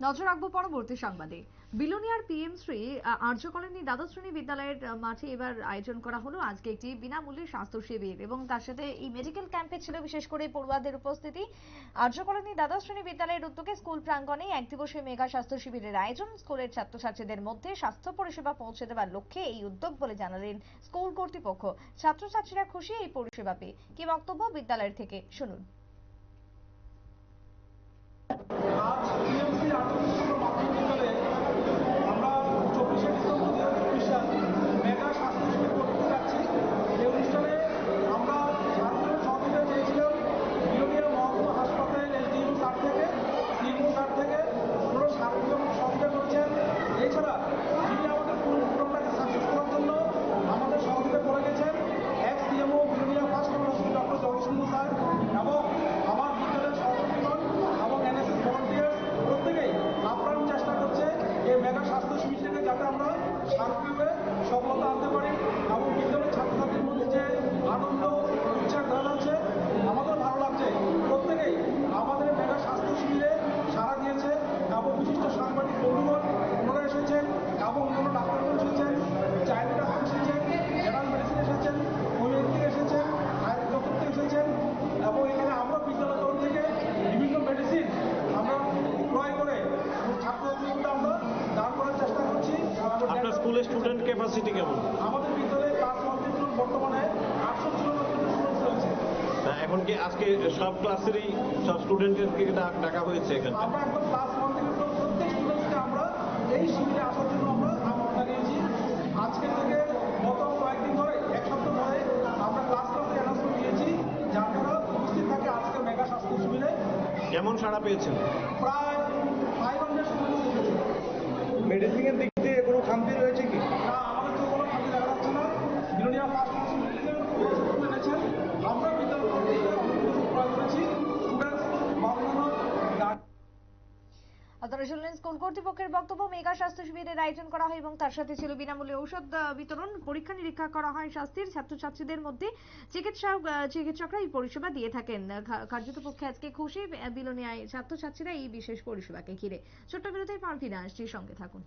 নজর রাখবো পরবর্তী সংবাদে। বিলোনিয়ার পিএমশ্রী আর্য কলোনি দ্বাদশ শ্রেণী বিদ্যালয়ের মাঠে এবার আয়োজন করা হলো আজকে একটি বিনামূল্যে স্বাস্থ্য শিবির, এবং তার সাথে এই মেডিকেল ক্যাম্পে ছিল বিশেষ করে পড়ুয়াদের উপস্থিতি। আর্য কলোনি দ্বাদশ শ্রেণী বিদ্যালয়ের উদ্যোগে স্কুল প্রাঙ্গণে এক দিবসীয় মেগা স্বাস্থ্য শিবিরের আয়োজন। স্কুলের ছাত্রছাত্রীদের মধ্যে স্বাস্থ্য পরিষেবা পৌঁছে দেওয়ার লক্ষ্যে এই উদ্যোগ বলে জানালেন স্কুল কর্তৃপক্ষ। ছাত্রছাত্রীরা খুশি এই পরিষেবা পেয়ে। কি বক্তব্য বিদ্যালয়ের থেকে শুনুন। সফলতা আনতে পারি এবং বিদ্যালয়ের ছাত্রছাত্রীর মধ্যে যে আনন্দ উৎসাহ ঢাল আছে, আমাদের ভালো লাগছে। প্রত্যেকেই আমাদের মেগা স্বাস্থ্য শিবিরে সাড়া দিয়েছে এবং বিশিষ্ট সাংবাদিক বন্ধুগণ ওনারা এসেছেন এবং অন্যান্য ডাক্তারগণ এসেছেন, চাইল্ড ডাক্তার এসেছেন, জেনারেল মেডিসিন এসেছেন, হোমিওপ্যাথি এসেছেন, আয়ুর্বেদ ডক্টর এসেছেন এবং এখানে আমরা বিদ্যালয় তরফ থেকে বিভিন্ন মেডিসিন আমরা ক্রয় করে ছাত্রছাত্রীদের আমরা দান করার চেষ্টা করছি। আপনার স্কুলের স্টুডেন্ট ক্যাপাসিটি কেমন? আমাদের বিদ্যালয়ে ক্লাস 1 থেকে বর্তমানে 894 স্টুডেন্ট রয়েছে। এখন কি আজকে সব ক্লাসেরই সব স্টুডেন্টদেরকে ডাকা হয়েছে এখানে? আমরা এখন ক্লাস 1 থেকে প্রত্যেক স্টুডেন্টকে আমরা এই শিবিরে আসার জন্য আমরা আমন্ত্রণ জানিয়েছি। আজকে থেকে গত কয়েকদিন ধরে, এক সপ্তাহ ধরে আমরা ক্লাসে অ্যানাউন্সমেন্ট দিয়েছি যে আপনারা উপস্থিত থাকে আজকে মেগা স্বাস্থ্য শিবিরে। কেমন সাড়া পেয়েছেন? প্রায় 500 স্টুডেন্ট এসেছে। মেডিসিনের দিক দিয়ে কোনো খামতি রয়েছে কি? না, আমাদের তো কোনো খামতি দেখা যাচ্ছে না। বিলোনিয়া ফার্স্ট হসপিটালের ওষুধ এনেছেন, আমরা বিদ্যালয় থেকে ওষুধ ক্রয় করেছি। স্টুডেন্টস বা অন্যান্য আপনারা শুনলেন স্কুল কর্তৃপক্ষের বক্তব্য। মেগা স্বাস্থ্য শিবিরের আয়োজন করা হয় এবং তার সাথে ছিল বিনামূল্যে ঔষধ বিতরণ, পরীক্ষা নিরীক্ষা করা হয় স্বাস্থ্যের। ছাত্রছাত্রীদের মধ্যে চিকিৎসকরা এই পরিষেবা দিয়ে থাকেন। কার্যতপক্ষে আজকে খুশি বিলোনিয়ায় ছাত্রছাত্রীরা এই বিশেষ পরিষেবাকে ঘিরে। ছোট্ট বিরতির পর ফিরে আসছি, সঙ্গে থাকুন।